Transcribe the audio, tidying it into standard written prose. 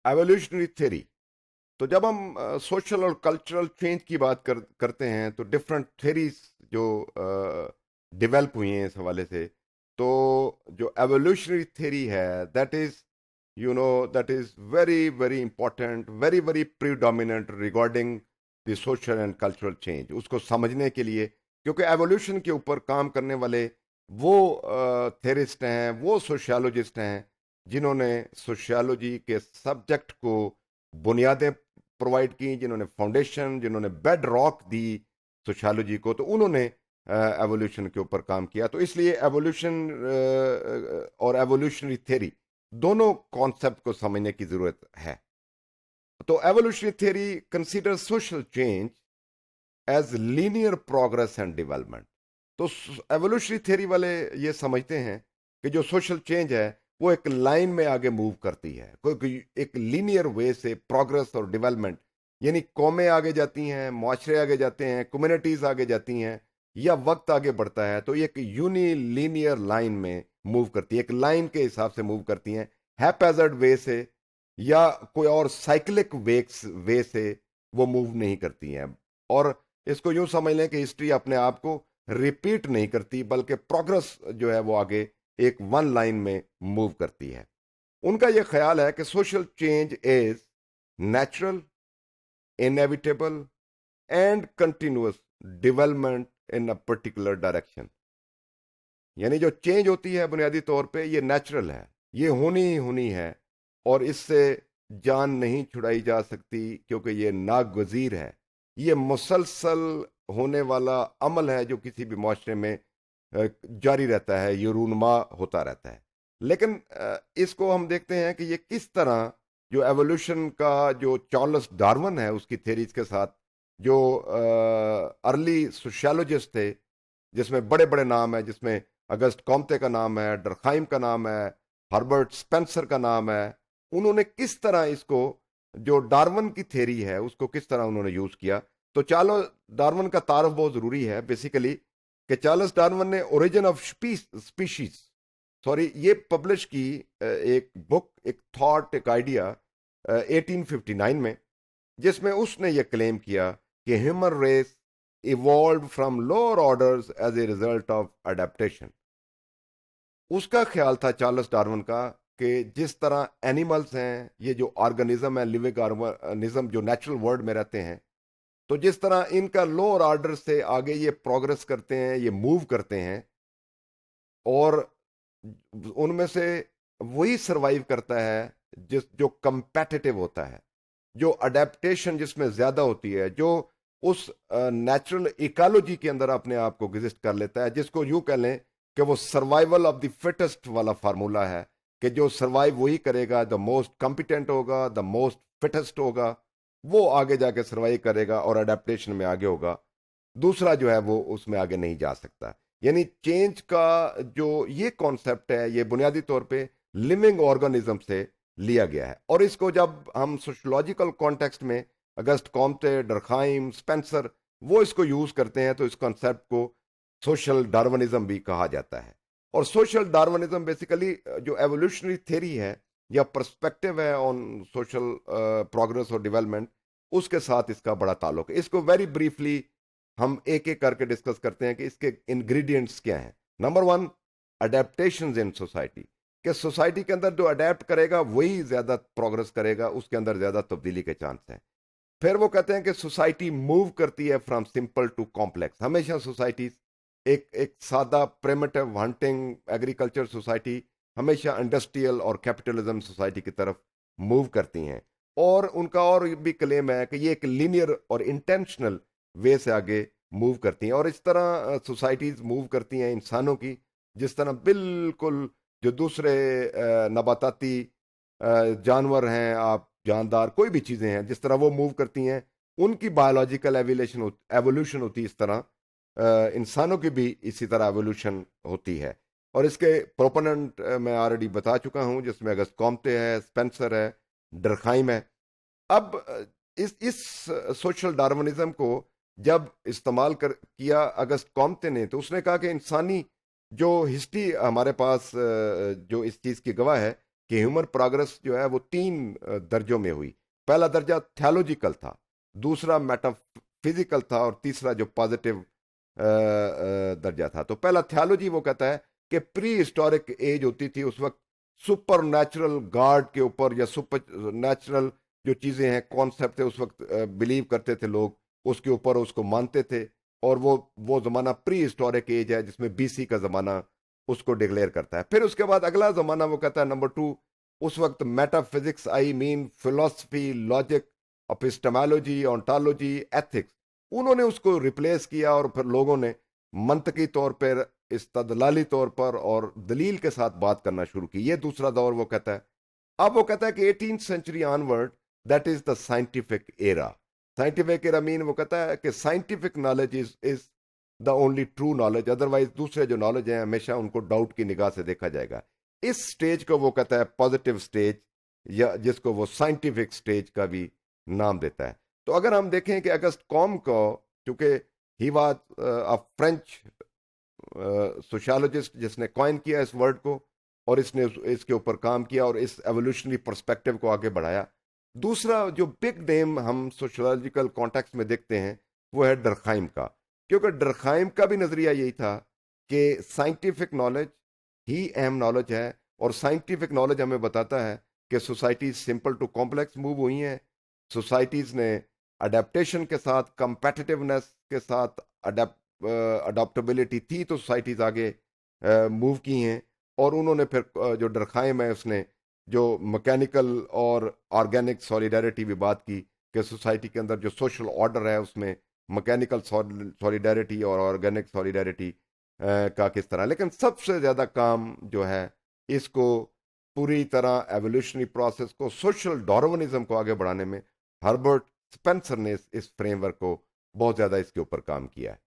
Evolutionary theory. तो जब हम सोशल और कल्चरल चेंज की बात करते हैं तो डिफरेंट थ्योरीज जो डेवलप हुई हैं इस हवाले से। तो जो एवोल्यूशनरी थ्योरी है, that is that is very very important, very very predominant regarding the social and cultural change, उसको समझने के लिए। क्योंकि एवोल्यूशन के ऊपर काम करने वाले वो थेरिस्ट हैं, वो सोशियोलॉजिस्ट हैं जिन्होंने सोशियोलॉजी के सब्जेक्ट को बुनियादें प्रोवाइड की, जिन्होंने फाउंडेशन, जिन्होंने बेड रॉक दी सोशियोलॉजी को। तो उन्होंने एवोल्यूशन के ऊपर काम किया। तो इसलिए एवोल्यूशन और एवोल्यूशनरी थ्योरी दोनों कॉन्सेप्ट को समझने की जरूरत है। तो evolutionary theory consider social change as linear progress and development. तो एवोल्यूशनरी थ्योरी वाले ये समझते हैं कि जो सोशल चेंज है वो एक लाइन में आगे मूव करती है, कोई एक लीनियर वे से प्रोग्रेस और डेवलपमेंट, यानी कौमें आगे जाती हैं, मुआशरे आगे जाते हैं, कम्युनिटीज आगे जाती हैं, या वक्त आगे बढ़ता है तो ये एक यूनिलीनियर लाइन में मूव करती है, एक लाइन के हिसाब से मूव करती हैं, हैपैजर्ड वे से या कोई और साइक्लिक वे से वो मूव नहीं करती हैं। और इसको यूं समझ लें कि हिस्ट्री अपने आप को रिपीट नहीं करती, बल्कि प्रोग्रेस जो है वो आगे एक वन लाइन में मूव करती है। उनका यह ख्याल है कि social change is natural, inevitable and continuous development in a particular direction. यानी जो चेंज होती है बुनियादी तौर पे ये नेचुरल है, ये होनी ही होनी है, और इससे जान नहीं छुड़ाई जा सकती क्योंकि ये नागजीर है। ये मुसलसल होने वाला अमल है जो किसी भी माशरे में जारी रहता है, ये रूनमा होता रहता है। लेकिन इसको हम देखते हैं कि ये किस तरह जो एवोल्यूशन का जो चार्ल्स डार्विन है उसकी थेरीज के साथ जो अर्ली सोशियोलॉजिस्ट थे, जिसमें बड़े बड़े नाम है, जिसमें अगस्त कॉम्ते का नाम है, डरखाइम का नाम है, हर्बर्ट स्पेंसर का नाम है, उन्होंने किस तरह इसको जो डार्विन की थ्योरी है उसको किस तरह उन्होंने यूज किया। तो चार्ल्स डार्विन का तारफ बहुत जरूरी है बेसिकली, कि चार्ल्स डार्विन ने ओरिजिन ऑफ स्पीशीज, सॉरी, ये पब्लिश की एक बुक, एक थॉट, एक आइडिया 1859 में, जिसमें उसने ये क्लेम किया कि human race evolve from lower orders as a result of adaptation. उसका ख्याल था चार्ल्स डार्विन का कि जिस तरह एनिमल्स हैं, ये जो ऑर्गेनिज्म है, लिविंग ऑर्गेनिज्म जो नेचुरल वर्ल्ड में रहते हैं, तो जिस तरह इनका लोअर ऑर्डर से आगे ये प्रोग्रेस करते हैं, ये मूव करते हैं, और उनमें से वही सरवाइव करता है जिस जो कंपेटिटिव होता है, जो अडेप्टेशन जिसमें ज्यादा होती है, जो उस नेचुरल इकोलॉजी के अंदर अपने आप को एग्जिस्ट कर लेता है, जिसको यूं कह लें कि वो सर्वाइवल ऑफ द फिटेस्ट वाला फार्मूला है, कि जो सर्वाइव वही करेगा, द मोस्ट कॉम्पिटेंट होगा, द मोस्ट फिटेस्ट होगा, वो आगे जाके सर्वाइव करेगा और अडेप्टेशन में आगे होगा। दूसरा जो है वो उसमें आगे नहीं जा सकता। यानी चेंज का जो ये कॉन्सेप्ट है ये बुनियादी तौर पे लिविंग ऑर्गेनिज्म से लिया गया है, और इसको जब हम सोशलॉजिकल कॉन्टेक्स्ट में अगस्त कॉम्टे, डरखाइम, स्पेंसर, वो इसको यूज करते हैं तो इस कॉन्सेप्ट को सोशल डार्विनिज्म भी कहा जाता है। और सोशल डार्विनिज्म बेसिकली जो एवोल्यूशनरी थ्योरी है या पर्सपेक्टिव है ऑन सोशल प्रोग्रेस और डेवलपमेंट, उसके साथ इसका बड़ा ताल्लुक है। इसको वेरी ब्रीफली हम एक एक करके डिस्कस करते हैं कि इसके इंग्रेडिएंट्स क्या हैं। Number one, adaptations in society, कि सोसाइटी के अंदर जो अडेप्ट करेगा वही ज्यादा प्रोग्रेस करेगा, उसके अंदर ज्यादा तब्दीली के चांस हैं। फिर वो कहते हैं कि सोसाइटी मूव करती है फ्रॉम सिंपल टू कॉम्प्लेक्स। हमेशा सोसाइटीज एक एक सादा प्रिमिटिव हंटिंग एग्रीकल्चर सोसाइटी हमेशा इंडस्ट्रियल और कैपिटलिज्म सोसाइटी की तरफ मूव करती हैं। और उनका और भी क्लेम है कि ये एक लीनियर और इंटेंशनल वे से आगे मूव करती हैं। और इस तरह सोसाइटीज मूव करती हैं इंसानों की, जिस तरह बिल्कुल जो दूसरे नबाताती जानवर हैं, आप जानदार कोई भी चीजें हैं, जिस तरह वो मूव करती हैं, उनकी बायोलॉजिकल एवोल्यूशन होती है, इस तरह इंसानों की भी इसी तरह एवोल्यूशन होती है। और इसके प्रोपोनेंट मैं ऑलरेडी बता चुका हूं, जिसमें अगस्त कॉम्टे है, स्पेंसर है, डरखाइम है। अब इस सोशल डार्विनिज्म को जब इस्तेमाल किया अगस्त कॉम्ते ने, तो उसने कहा कि इंसानी जो हिस्ट्री हमारे पास जो इस चीज की गवाह है कि ह्यूमन प्रोग्रेस जो है वो तीन दर्जों में हुई। पहला दर्जा थियोलॉजिकल था, दूसरा मेटाफिजिकल था, और तीसरा जो पॉजिटिव दर्जा था। तो पहला थियोलॉजी वो कहता है कि प्री हिस्टोरिक एज होती थी, उस वक्त सुपर नेचुरल गॉड के ऊपर या सुपर नेचुरल जो चीजें हैं, कॉन्सेप्ट थे, उस वक्त बिलीव करते थे लोग, उसके ऊपर उसको मानते थे। और वो जमाना प्री हिस्टोरिक एज है, जिसमें बीसी का जमाना उसको डिक्लेयर करता है। फिर उसके बाद अगला जमाना वो कहता है नंबर टू, उस वक्त metaphysics I, mean philosophy, logic, epistemology, ontology, ethics, उन्होंने उसको रिप्लेस किया, और फिर लोगों ने मंतकी तौर पर, इस्तदलाली तौर पर और दलील के साथ बात करना शुरू की। ये दूसरा दौर वो कहता है। अब वो कहता है कि 18th century onward, that is the scientific era. Scientific era mean वो कहता है कि scientific knowledge is the only true knowledge, otherwise दूसरे जो नॉलेज है हमेशा उनको डाउट की निगाह से देखा जाएगा। इस स्टेज को वो कहता है पॉजिटिव स्टेज, या जिसको वो साइंटिफिक स्टेज का भी नाम देता है। तो अगर हम देखें कि अगस्त कॉम को, चूंकि he was a French sociologist जिसने कॉइन किया इस वर्ड को, और इसने इसके ऊपर काम किया और इस एवोल्यूशनरी पर्सपेक्टिव को आगे बढ़ाया। दूसरा जो बिग नेम हम सोशियोलॉजिकल कॉन्टेक्स्ट में देखते हैं वो है डर्खाइम का, क्योंकि डर्खाइम का भी नजरिया यही था कि साइंटिफिक नॉलेज ही अहम नॉलेज है, और साइंटिफिक नॉलेज हमें बताता है कि societies simple to complex move हुई हैं। सोसाइटीज ने अडेप्टेशन के साथ, कंपेटिटिवनेस के साथ, अडॉप्टेबिलिटी थी तो सोसाइटीज आगे मूव की हैं। और उन्होंने फिर जो डरखाइम है उसने जो मैकेनिकल और ऑर्गेनिक सॉलिडारिटी भी बात की, कि सोसाइटी के अंदर जो सोशल ऑर्डर है उसमें मैकेनिकल सॉलिडारिटी और ऑर्गेनिक सॉलिडारिटी का किस तरह। लेकिन सबसे ज़्यादा काम जो है इसको पूरी तरह एवोल्यूशनरी प्रोसेस को, सोशल डार्विनिज्म को आगे बढ़ाने में हर्बर्ट स्पेंसर ने इस फ्रेमवर्क को बहुत ज़्यादा इसके ऊपर काम किया है।